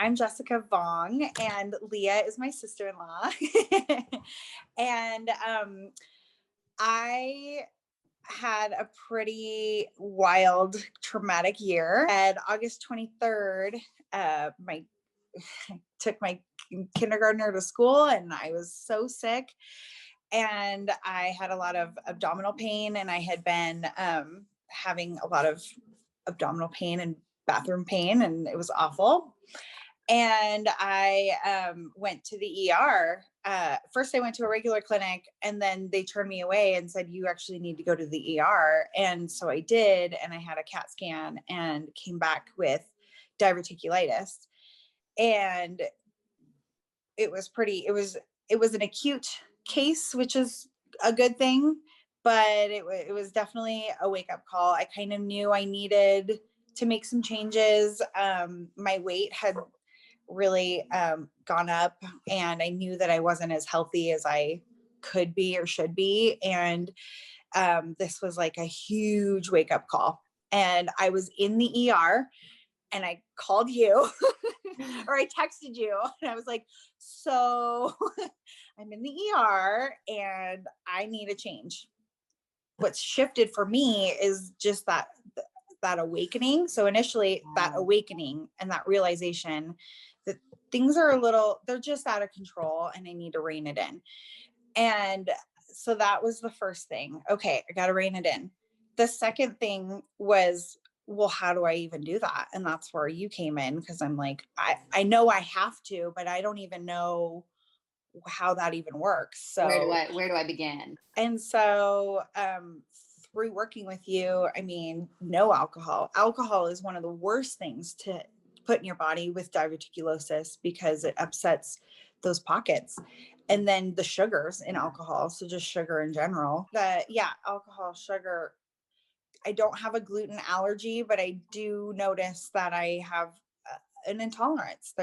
I'm Jessica Vong, and Leah is my sister-in-law. And I had a pretty wild, traumatic year. And August 23rd, my took my kindergartner to school, and I was so sick. And I had a lot of abdominal pain, and I had been having a lot of abdominal pain and bathroom pain, and it was awful. And I went to the ER. First, I went to a regular clinic, and then they turned me away and said, you actually need to go to the ER. And so I did, and I had a CAT scan and came back with diverticulitis. And it was an acute case, which is a good thing, but it was definitely a wake-up call. I kind of knew I needed to make some changes. My weight had really gone up, and I knew that I wasn't as healthy as I could be or should be. And this was like a huge wake-up call. And I was in the ER, and I called you or I texted you, and I was like, so I'm in the ER and I need a change. What's shifted for me is just that awakening. So initially that awakening and that realization that things are they're just out of control, and I need to rein it in. And so that was the first thing. Okay, I got to rein it in. The second thing was, well, how do I even do that? And that's where you came in, because I'm like, I know I have to, but I don't even know how that even works. So where do I begin? And so through working with you, I mean, no alcohol. Alcohol is one of the worst things to put in your body with diverticulosis, because it upsets those pockets. And then the sugars in alcohol, so just sugar in general. Alcohol, sugar. I don't have a gluten allergy, but I do notice that I have an intolerance.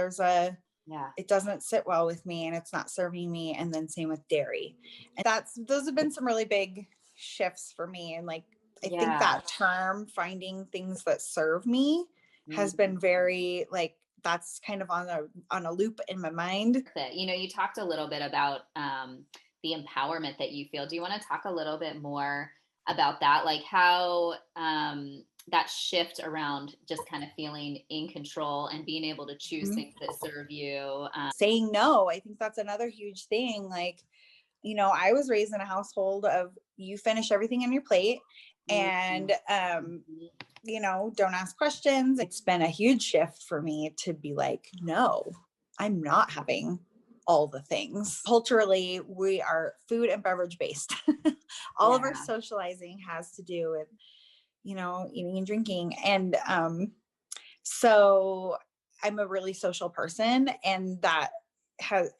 It doesn't sit well with me, and it's not serving me. And then same with dairy. And those have been some really big shifts for me. And like, I think that term, finding things that serve me, has been very, like, that's kind of on a loop in my mind. You talked a little bit about the empowerment that you feel. Do you want to talk a little bit more about that? Like how that shift around just kind of feeling in control and being able to choose things that serve you. Saying no, I think that's another huge thing. Like, I was raised in a household of, you finish everything on your plate, and don't ask questions. It's been a huge shift for me to be like, no, I'm not having all the things. Culturally, we are food and beverage based. All of our socializing has to do with, eating and drinking. And so I'm a really social person, and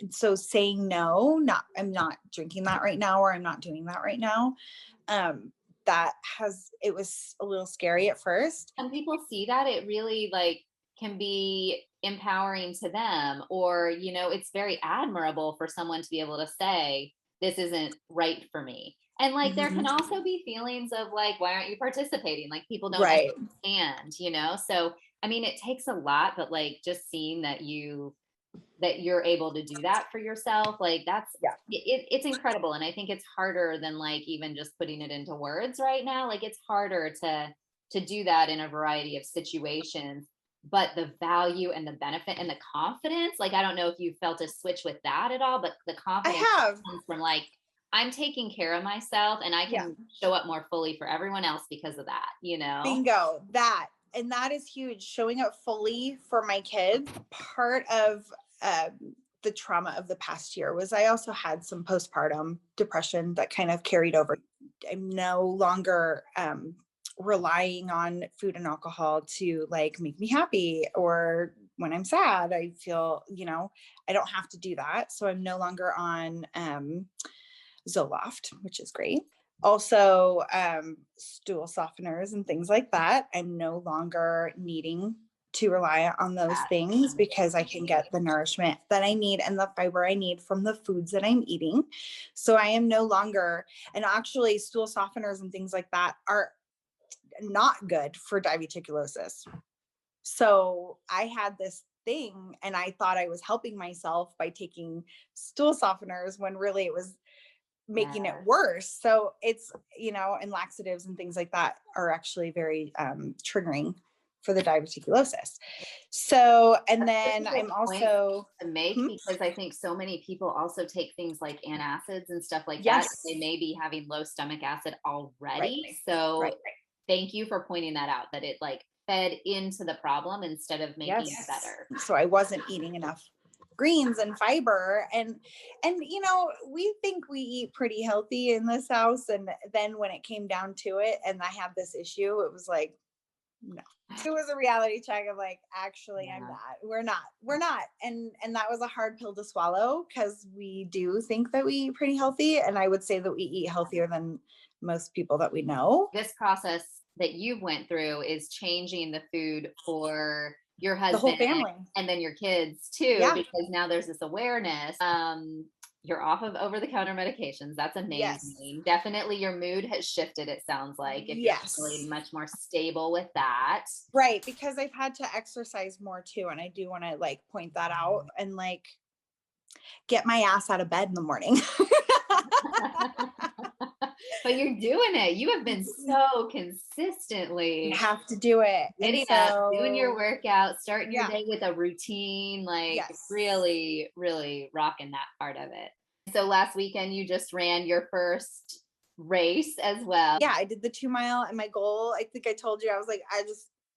so saying no, I'm not drinking that right now, or I'm not doing that right now. It was a little scary at first. When people see that, it really can be empowering to them, or, it's very admirable for someone to be able to say, this isn't right for me. And there can also be feelings of why aren't you participating? People don't understand, So, I mean, it takes a lot, but just seeing that you're able to do that for yourself, it's incredible. And I think it's harder than even just putting it into words right now. It's harder to do that in a variety of situations, but the value and the benefit and the confidence, I don't know if you felt a switch with that at all, but the confidence comes from I'm taking care of myself, and I can show up more fully for everyone else because of that, Bingo. And that is huge. Showing up fully for my kids. Part of the trauma of the past year was I also had some postpartum depression that kind of carried over. I'm no longer relying on food and alcohol to make me happy, or when I'm sad, I feel, I don't have to do that. So I'm no longer on Zoloft, which is great. Also, stool softeners and things like that. I'm no longer needing to rely on those things, because I can get the nourishment that I need and the fiber I need from the foods that I'm eating. So I am no longer, and actually stool softeners and things like that are not good for diverticulosis. So I had this thing. And I thought I was helping myself by taking stool softeners when really it was making it worse. So it's, and laxatives and things like that are actually very triggering for the diverticulosis. So, and then I'm also to make, because I think so many people also take things like antacids and stuff like Yes. that. They may be having low stomach acid already. Right. So Right. thank you for pointing that out, that it like fed into the problem instead of making it better. So I wasn't eating enough greens and fiber, and we think we eat pretty healthy in this house, and then when it came down to it and I had this issue, it was like, no. It was a reality check of like, actually, I'm not. We're not. And that was a hard pill to swallow, because we do think that we eat pretty healthy. And I would say that we eat healthier than most people that we know. This process that you went through is changing the food for your husband, the whole family, and then your kids too, because now there's this awareness. You're off of over-the-counter medications. That's amazing. Yes. Definitely your mood has shifted, it sounds like, if you're feeling much more stable with that. Right, because I've had to exercise more too, and I do want to like point that out and like get my ass out of bed in the morning. But you're doing it. You have been so consistently. You have to do it. Getting up, doing your workout, starting your day with a routine, like really, really rocking that part of it. So last weekend you just ran your first race as well. Yeah, I did the 2 mile, and my goal, I think I told you, I was like,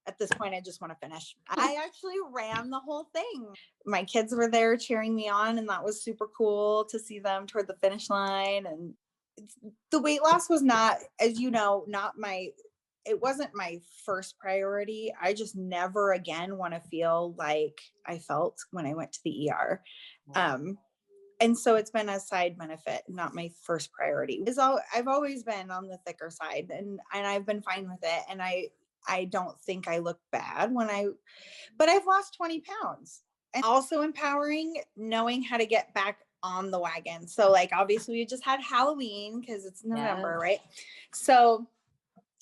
at this point, I just want to finish. I actually ran the whole thing. My kids were there cheering me on, and that was super cool to see them toward the finish line. And the weight loss was not, as you know, it wasn't my first priority. I just never again want to feel like I felt when I went to the ER. And so it's been a side benefit, not my first priority. I've always been on the thicker side, and I've been fine with it. And I don't think I look bad but I've lost 20 pounds. And also empowering, knowing how to get back on the wagon. So like, obviously we just had Halloween because it's November, right? So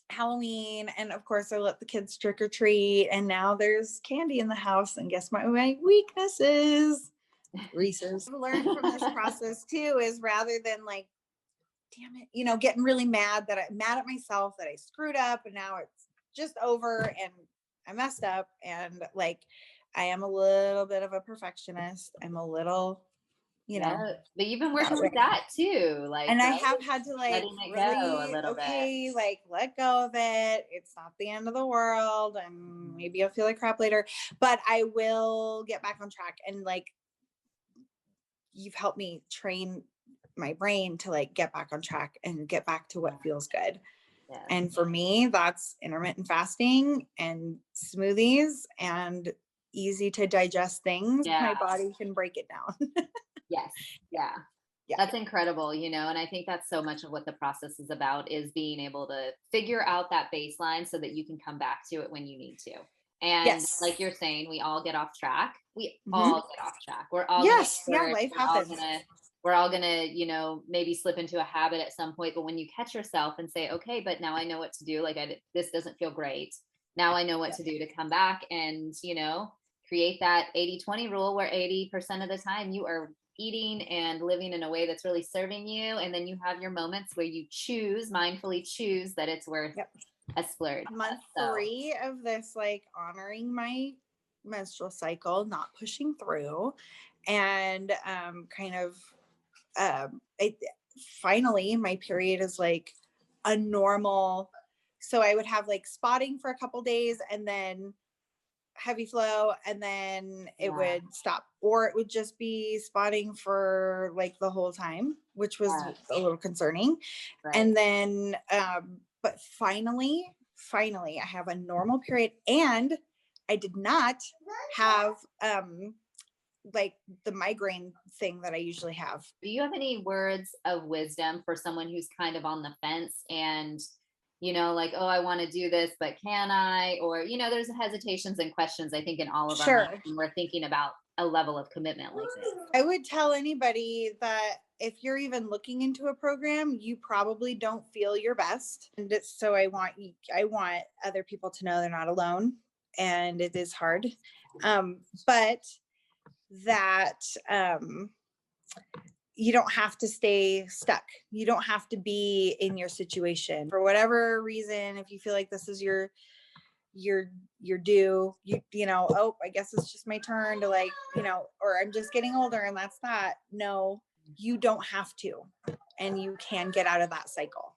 Halloween, and of course I let the kids trick or treat, and now there's candy in the house, and guess what my weakness is? Reese's. I've learned from this process too is, rather than like, damn it, getting really mad at myself that I screwed up and now it's just over and I messed up, and like, I am a little bit of a perfectionist. I'm a little, but you've been working with that too, like, and I have had to like letting it go a little bit. like let go of it. It's not the end of the world, and maybe I'll feel like crap later, but I will get back on track. And like, you've helped me train my brain to like get back on track and get back to what feels good. And for me, that's intermittent fasting and smoothies and easy to digest things. My body can break it down. Yes. Yeah. That's incredible, and I think that's so much of what the process is about, is being able to figure out that baseline so that you can come back to it when you need to. And like you're saying, we all get off track. We all get off track. We're all life happens. We're all gonna, maybe slip into a habit at some point. But when you catch yourself and say, okay, but now I know what to do. Like, this doesn't feel great. Now I know what to do to come back and, create that 80-20 rule, where 80% of the time you are eating and living in a way that's really serving you. And then you have your moments where you mindfully choose that it's worth a splurge. Month 3 of this, like, honoring my menstrual cycle, not pushing through, and finally my period is like a normal. So I would have like spotting for a couple days, and then heavy flow, and then it would stop, or it would just be spotting for like the whole time, which was a little concerning. And then but finally I have a normal period, and I did not have like the migraine thing that I usually have. Do you have any words of wisdom for someone who's kind of on the fence and, like, oh, I want to do this, but can I? Or, there's hesitations and questions, I think, in all of our lives when we're thinking about a level of commitment like this. I would tell anybody that if you're even looking into a program, you probably don't feel your best. And so I want other people to know they're not alone. and it is hard. But that, you don't have to stay stuck. You don't have to be in your situation for whatever reason. If you feel like this is your due, you know, oh, I guess it's just my turn to, like, you know, or I'm just getting older and that's that. No, you don't have to, and you can get out of that cycle.